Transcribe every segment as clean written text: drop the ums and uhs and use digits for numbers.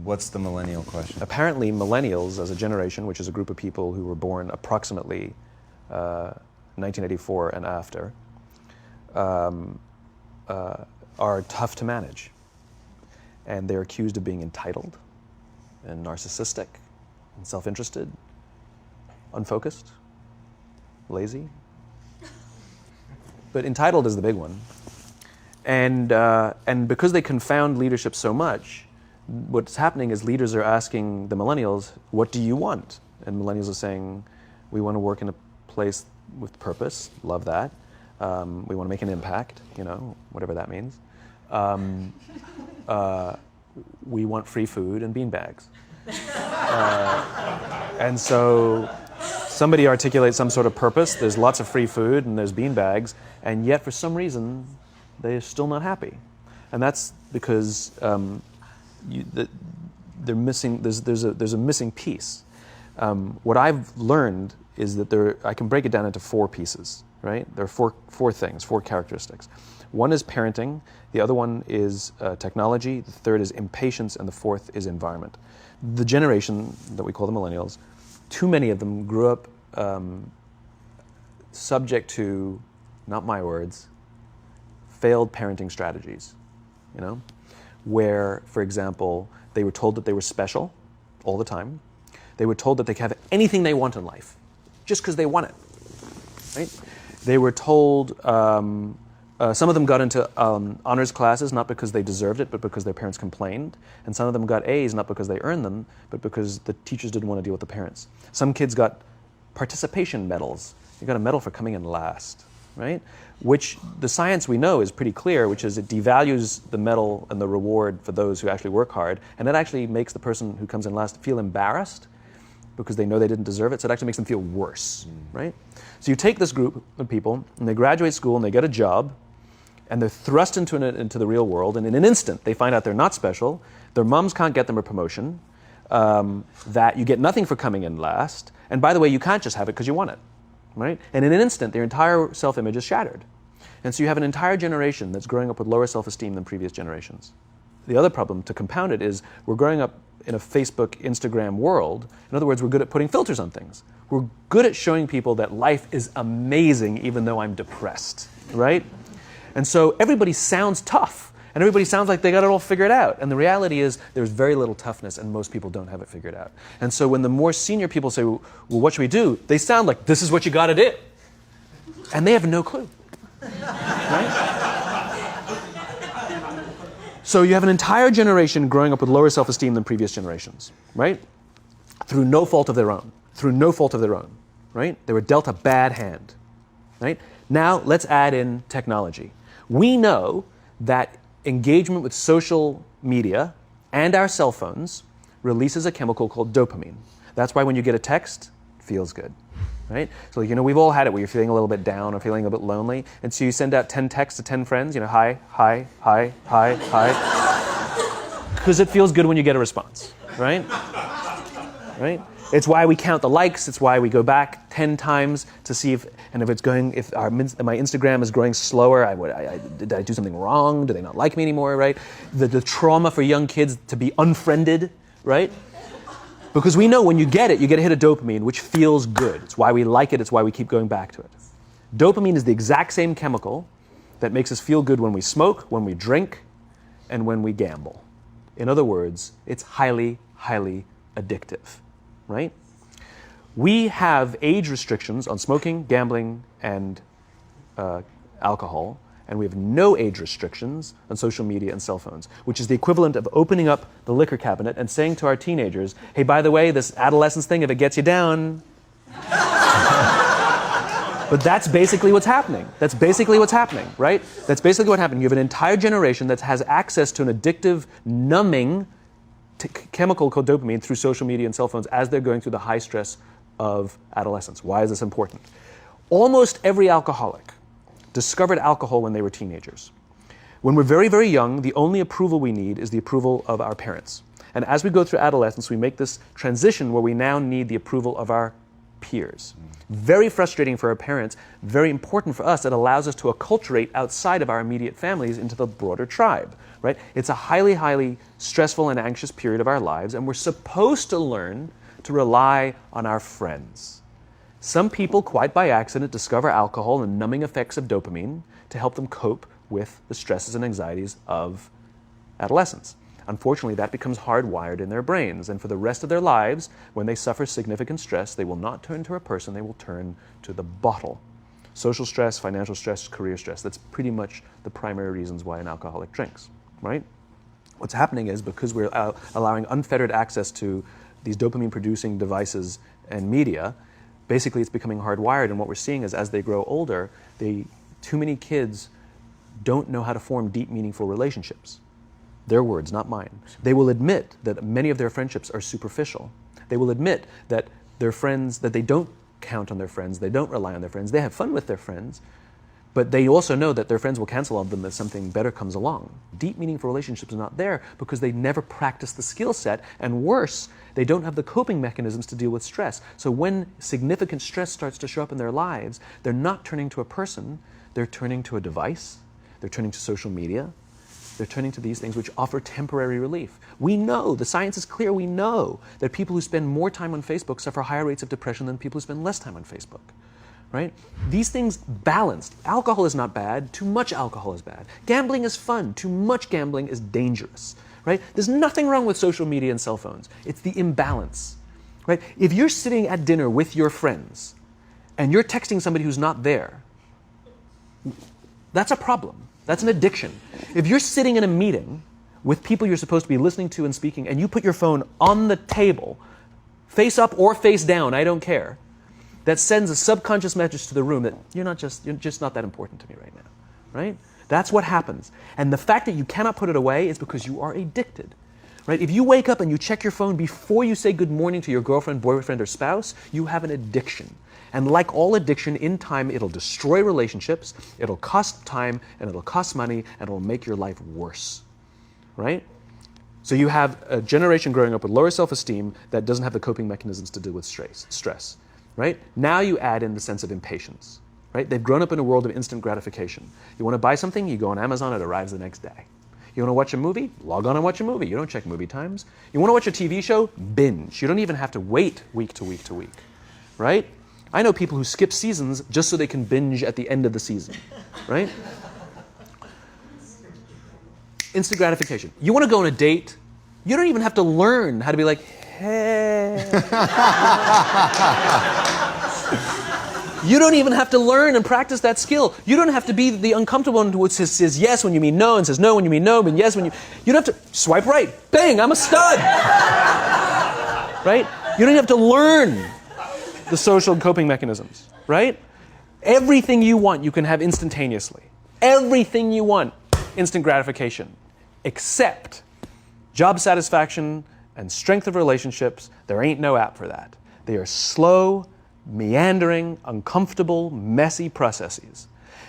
What's the millennial question? Apparently, millennials as a generation, which is a group of people who were born approximately 1984 and after, are tough to manage. And they're accused of being entitled and narcissistic and self-interested, unfocused, lazy. But entitled is the big one. And because they confound leadership so much, what's happening is leaders are asking the millennials, what do you want? And millennials are saying, we want to work in a place with purpose, love that. We want to make an impact, whatever that means. We want free food and beanbags. And so somebody articulates some sort of purpose, there's lots of free food and there's beanbags, and yet for some reason, they're still not happy. And that's because they're missing. There's a missing piece. What I've learned is that I can break it down into 4 pieces. Right? There are four things, 4 characteristics. One is parenting. The other one is technology. The third is impatience, and the fourth is environment. The generation that we call the millennials, too many of them grew up subject to, not my words, failed parenting strategies, where, for example, they were told that they were special all the time. They were told that they could have anything they want in life, just because they want it, right? They were told, some of them got into honors classes, not because they deserved it, but because their parents complained. And some of them got A's, not because they earned them, but because the teachers didn't want to deal with the parents. Some kids got participation medals. You got a medal for coming in last, right? Which the science we know is pretty clear, which is it devalues the medal and the reward for those who actually work hard. And it actually makes the person who comes in last feel embarrassed because they know they didn't deserve it. So it actually makes them feel worse, right? So you take this group of people and they graduate school and they get a job and they're thrust into the real world, and in an instant they find out they're not special, their moms can't get them a promotion, that you get nothing for coming in last, and by the way, you can't just have it because you want it, right? And in an instant, their entire self-image is shattered. And so you have an entire generation that's growing up with lower self-esteem than previous generations. The other problem, to compound it, is we're growing up in a Facebook, Instagram world. In other words, we're good at putting filters on things. We're good at showing people that life is amazing even though I'm depressed, right? And so everybody sounds tough, and everybody sounds like they got it all figured out. And the reality is there's very little toughness, and most people don't have it figured out. And so when the more senior people say, well, what should we do? They sound like, this is what you got to do. And they have no clue, right? So you have an entire generation growing up with lower self-esteem than previous generations, right? Through no fault of their own. Through no fault of their own, right? They were dealt a bad hand, right? Now let's add in technology. We know that engagement with social media and our cell phones releases a chemical called dopamine. That's why when you get a text, it feels good, right? So, we've all had it where you're feeling a little bit down or feeling a bit lonely, and so you send out 10 texts to 10 friends, hi, hi, hi, hi, hi, because it feels good when you get a response, right? Right? It's why we count the likes. It's why we go back 10 times to see if my Instagram is growing slower, did I do something wrong? Do they not like me anymore, right? The trauma for young kids to be unfriended, right? Because we know when you get a hit of dopamine, which feels good. It's why we like it. It's why we keep going back to it. Dopamine is the exact same chemical that makes us feel good when we smoke, when we drink, and when we gamble. In other words, it's highly, highly addictive. Right? We have age restrictions on smoking, gambling, and alcohol, and we have no age restrictions on social media and cell phones, which is the equivalent of opening up the liquor cabinet and saying to our teenagers, hey, by the way, this adolescence thing, if it gets you down. But that's basically what's happening. That's basically what's happening, right? That's basically what happened. You have an entire generation that has access to an addictive, numbing chemical called dopamine through social media and cell phones as they're going through the high stress of adolescence. Why is this important? Almost every alcoholic discovered alcohol when they were teenagers. When we're very, very young, the only approval we need is the approval of our parents. And as we go through adolescence, we make this transition where we now need the approval of our peers. Very frustrating for our parents, very important for us. It allows us to acculturate outside of our immediate families into the broader tribe, right? It's a highly, highly stressful and anxious period of our lives, and we're supposed to learn to rely on our friends. Some people, quite by accident, discover alcohol and numbing effects of dopamine to help them cope with the stresses and anxieties of adolescence. Unfortunately, that becomes hardwired in their brains, and for the rest of their lives, when they suffer significant stress, they will not turn to a person, they will turn to the bottle. Social stress, financial stress, career stress, that's pretty much the primary reasons why an alcoholic drinks, right? What's happening is, because we're allowing unfettered access to these dopamine-producing devices and media, basically it's becoming hardwired, and what we're seeing is, as they grow older, too many kids don't know how to form deep, meaningful relationships. Their words, not mine. They will admit that many of their friendships are superficial. They will admit that their friends, that they don't count on their friends, they don't rely on their friends, they have fun with their friends, but they also know that their friends will cancel on them if something better comes along. Deep, meaningful relationships are not there because they never practice the skill set, and worse, they don't have the coping mechanisms to deal with stress. So when significant stress starts to show up in their lives, they're not turning to a person, they're turning to a device, they're turning to social media, they're turning to these things which offer temporary relief. We know, the science is clear, we know that people who spend more time on Facebook suffer higher rates of depression than people who spend less time on Facebook, right? These things balanced. Alcohol is not bad, too much alcohol is bad. Gambling is fun, too much gambling is dangerous, right? There's nothing wrong with social media and cell phones. It's the imbalance, right? If you're sitting at dinner with your friends and you're texting somebody who's not there, that's a problem. That's an addiction. If you're sitting in a meeting with people you're supposed to be listening to and speaking, and you put your phone on the table, face up or face down, I don't care, that sends a subconscious message to the room that you're just not that important to me right now, right? That's what happens. And the fact that you cannot put it away is because you are addicted, right? If you wake up and you check your phone before you say good morning to your girlfriend, boyfriend, or spouse, you have an addiction. And like all addiction, in time, it'll destroy relationships, it'll cost time, and it'll cost money, and it'll make your life worse, right? So you have a generation growing up with lower self-esteem that doesn't have the coping mechanisms to deal with stress, right? Now you add in the sense of impatience, right? They've grown up in a world of instant gratification. You want to buy something, you go on Amazon, it arrives the next day. You want to watch a movie? Log on and watch a movie. You don't check movie times. You want to watch a TV show? Binge. You don't even have to wait week to week to week, right? I know people who skip seasons just so they can binge at the end of the season, right? Instant gratification. You want to go on a date, you don't even have to learn how to be like, hey. You don't even have to learn and practice that skill. You don't have to be the uncomfortable one who says yes when you mean no and says no when you mean no, but yes when you... You don't have to swipe right. Bang, I'm a stud. Right? You don't have to learn the social coping mechanisms, right? Everything you want, you can have instantaneously. Everything you want, instant gratification. Except job satisfaction and strength of relationships, there ain't no app for that. They are slow, meandering, uncomfortable, messy processes.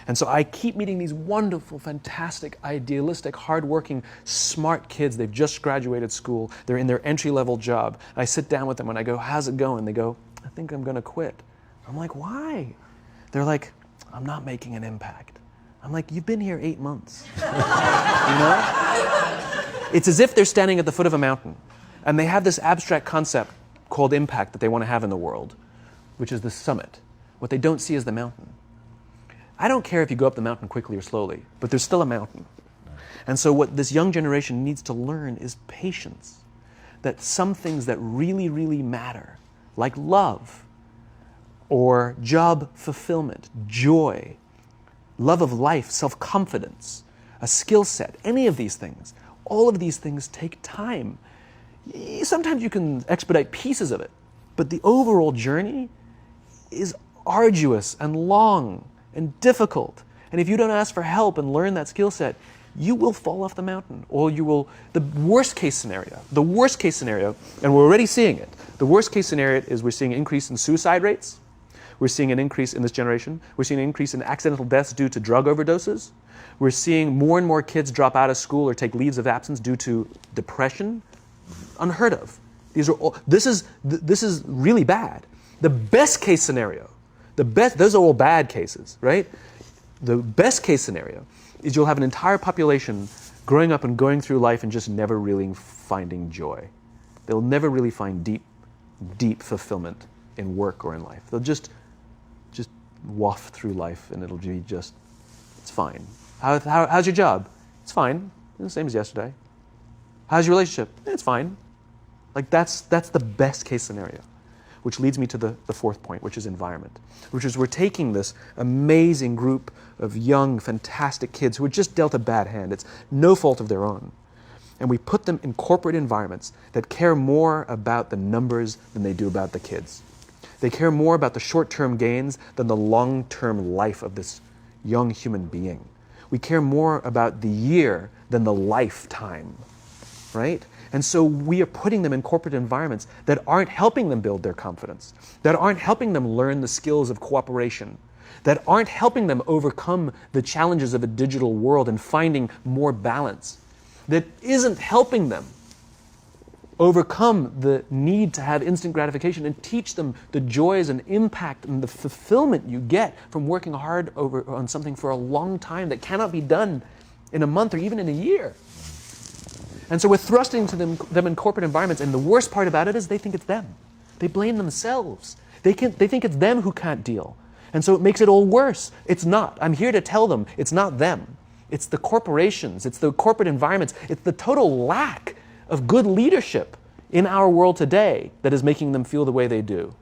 And so I keep meeting these wonderful, fantastic, idealistic, hardworking, smart kids. They've just graduated school. They're in their entry-level job. And I sit down with them and I go, how's it going? They go, I think I'm going to quit. I'm like, why? They're like, I'm not making an impact. I'm like, you've been here 8 months. You know? It's as if they're standing at the foot of a mountain and they have this abstract concept called impact that they want to have in the world, which is the summit. What they don't see is the mountain. I don't care if you go up the mountain quickly or slowly, but there's still a mountain. And so what this young generation needs to learn is patience. That some things that really, really matter, like love, or job fulfillment, joy, love of life, self-confidence, a skill set, any of these things, all of these things take time. Sometimes you can expedite pieces of it, but the overall journey is arduous and long and difficult. And if you don't ask for help and learn that skill set, you will fall off the mountain, or you will, the worst case scenario, and we're already seeing it, the worst case scenario is we're seeing an increase in suicide rates, we're seeing an increase in this generation, we're seeing an increase in accidental deaths due to drug overdoses, we're seeing more and more kids drop out of school or take leaves of absence due to depression, unheard of. This is really bad. The best case scenario, those are all bad cases, right? The best case scenario is you'll have an entire population growing up and going through life and just never really finding joy. They'll never really find deep fulfillment in work or in life. They'll just waft through life and it'll be just, it's fine. How's your job? It's fine. It's the same as yesterday. How's your relationship? It's fine. Like that's the best case scenario. Which leads me to the fourth point, which is environment. Which is we're taking this amazing group of young, fantastic kids who were just dealt a bad hand. It's no fault of their own. And we put them in corporate environments that care more about the numbers than they do about the kids. They care more about the short-term gains than the long-term life of this young human being. We care more about the year than the lifetime, right? And so we are putting them in corporate environments that aren't helping them build their confidence, that aren't helping them learn the skills of cooperation, that aren't helping them overcome the challenges of a digital world and finding more balance, that isn't helping them overcome the need to have instant gratification and teach them the joys and impact and the fulfillment you get from working hard on something for a long time that cannot be done in a month or even in a year. And so we're thrusting to them in corporate environments, and the worst part about it is they think it's them. They blame themselves. They think it's them who can't deal. And so it makes it all worse. It's not. I'm here to tell them it's not them. It's the corporations. It's the corporate environments. It's the total lack of good leadership in our world today that is making them feel the way they do.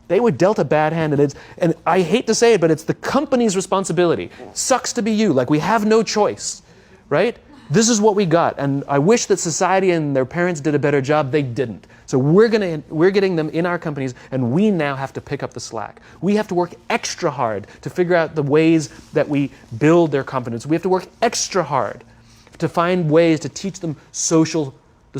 They were dealt a bad hand, and I hate to say it, but it's the company's responsibility. Sucks to be you. Like, we have no choice, right? This is what we got, and I wish that society and their parents did a better job. They didn't. So we're getting them in our companies, and we now have to pick up the slack. We have to work extra hard to figure out the ways that we build their confidence. We have to work extra hard to find ways to teach them the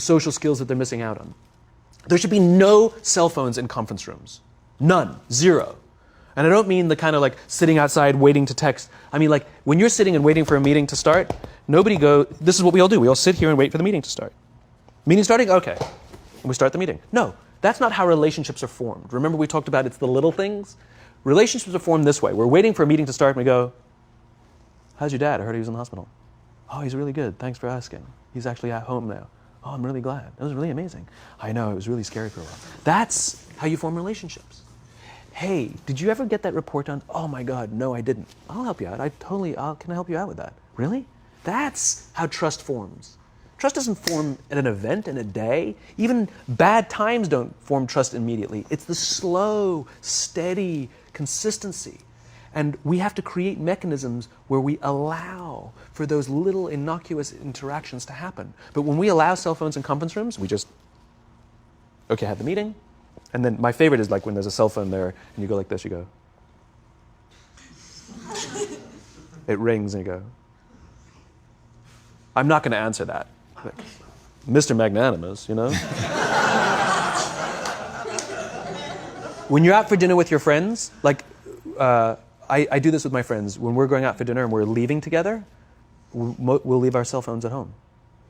social skills that they're missing out on. There should be no cell phones in conference rooms. None. Zero. And I don't mean the kind of like sitting outside waiting to text. I mean like when you're sitting and waiting for a meeting to start, this is what we all do. We all sit here and wait for the meeting to start. Meeting starting? Okay. And we start the meeting. No, that's not how relationships are formed. Remember we talked about it's the little things? Relationships are formed this way. We're waiting for a meeting to start and we go, how's your dad? I heard he was in the hospital. Oh, he's really good. Thanks for asking. He's actually at home now. Oh, I'm really glad. That was really amazing. I know, it was really scary for a while. That's how you form relationships. Hey, did you ever get that report done? Oh my God, no, I didn't. I'll help you out. Can I help you out with that? Really? That's how trust forms. Trust doesn't form at an event in a day. Even bad times don't form trust immediately. It's the slow, steady consistency. And we have to create mechanisms where we allow for those little innocuous interactions to happen. But when we allow cell phones in conference rooms, we just, okay, have the meeting. And then my favorite is like when there's a cell phone there and you go like this, you go. It rings and you go. I'm not going to answer that. Like, Mr. Magnanimous, you know? When you're out for dinner with your friends, like, I do this with my friends. When we're going out for dinner and we're leaving together, we'll leave our cell phones at home.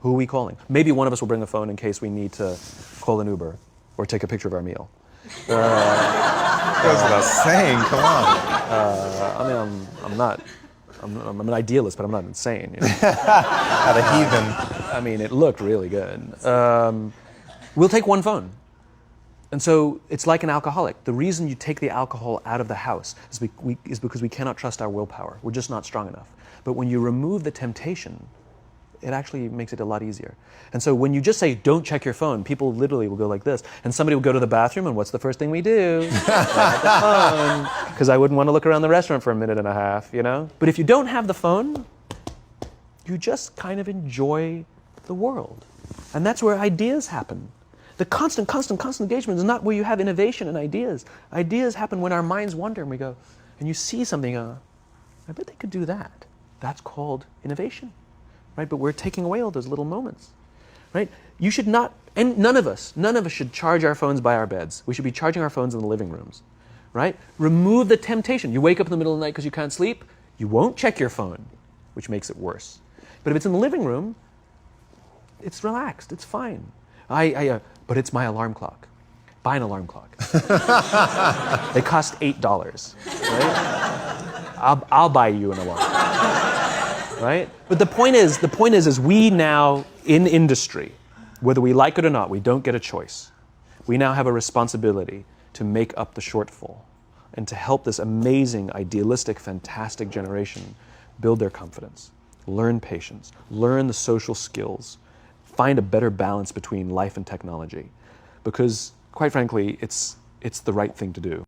Who are we calling? Maybe one of us will bring a phone in case we need to call an Uber or take a picture of our meal. That's what I was saying. Come on. I'm an idealist, but I'm not insane. You know? Not a heathen. I mean, it looked really good. We'll take one phone. And so it's like an alcoholic. The reason you take the alcohol out of the house is because we cannot trust our willpower. We're just not strong enough. But when you remove the temptation, it actually makes it a lot easier. And so when you just say, don't check your phone, people literally will go like this. And somebody will go to the bathroom, and what's the first thing we do? Grab the phone. Because I wouldn't want to look around the restaurant for a minute and a half, you know? But if you don't have the phone, you just kind of enjoy the world. And that's where ideas happen. The constant engagement is not where you have innovation and ideas. Ideas happen when our minds wander and we go, and you see something, I bet they could do that. That's called innovation, right? But we're taking away all those little moments, right? You should not, and none of us should charge our phones by our beds. We should be charging our phones in the living rooms, right? Remove the temptation. You wake up in the middle of the night because you can't sleep, you won't check your phone, which makes it worse. But if it's in the living room, it's relaxed, it's fine. But it's my alarm clock. buy an alarm clock. They cost $8, right? I'll buy you an alarm, right? But the point is we now in industry, whether we like it or not, we don't get a choice. We now have a responsibility to make up the shortfall and to help this amazing, idealistic, fantastic generation build their confidence, learn patience, learn the social skills, find a better balance between life and technology. Because, quite frankly, it's the right thing to do.